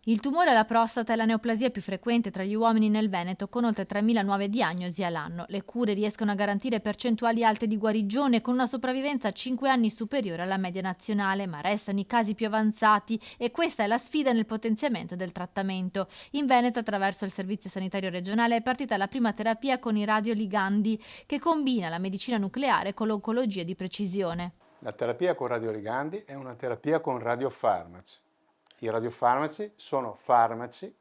Il tumore alla prostata è la neoplasia più frequente tra gli uomini nel Veneto, con oltre 3.000 nuove diagnosi all'anno. Le cure riescono a garantire percentuali alte di guarigione, con una sopravvivenza a 5 anni superiore alla media nazionale, ma restano i casi più avanzati e questa è la sfida nel potenziamento del trattamento. In Veneto, attraverso il Servizio Sanitario Regionale, è partita la prima terapia con i radioligandi, che combina la medicina nucleare con l'oncologia di precisione. La terapia con radioligandi è una terapia con radiofarmaci. I radiofarmaci sono farmaci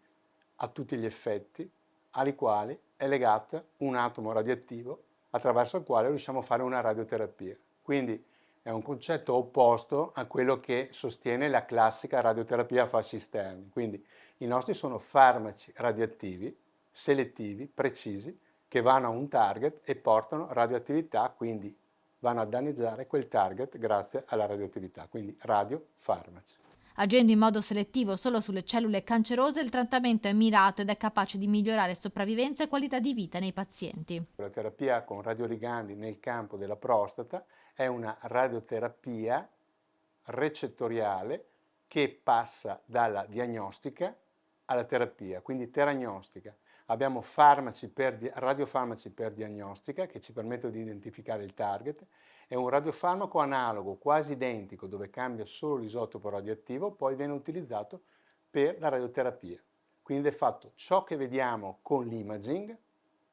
a tutti gli effetti, ai quali è legato un atomo radioattivo attraverso il quale riusciamo a fare una radioterapia. Quindi è un concetto opposto a quello che sostiene la classica radioterapia a fasci esterni. Quindi i nostri sono farmaci radioattivi, selettivi, precisi, che vanno a un target e portano radioattività, quindi vanno a danneggiare quel target grazie alla radioattività, quindi radiofarmaci. Agendo in modo selettivo solo sulle cellule cancerose, il trattamento è mirato ed è capace di migliorare sopravvivenza e qualità di vita nei pazienti. La terapia con radioligandi nel campo della prostata è una radioterapia recettoriale che passa dalla diagnostica alla terapia, quindi teragnostica. Abbiamo radiofarmaci per diagnostica che ci permettono di identificare il target e un radiofarmaco analogo, quasi identico, dove cambia solo l'isotopo radioattivo, poi viene utilizzato per la radioterapia. Quindi è fatto ciò che vediamo con l'imaging,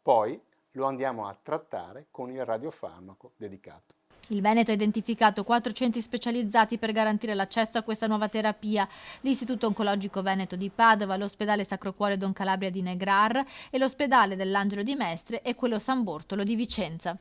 poi lo andiamo a trattare con il radiofarmaco dedicato. Il Veneto ha identificato 4 centri specializzati per garantire l'accesso a questa nuova terapia: l'Istituto Oncologico Veneto di Padova, l'Ospedale Sacro Cuore Don Calabria di Negrar e l'Ospedale dell'Angelo di Mestre e quello San Bortolo di Vicenza.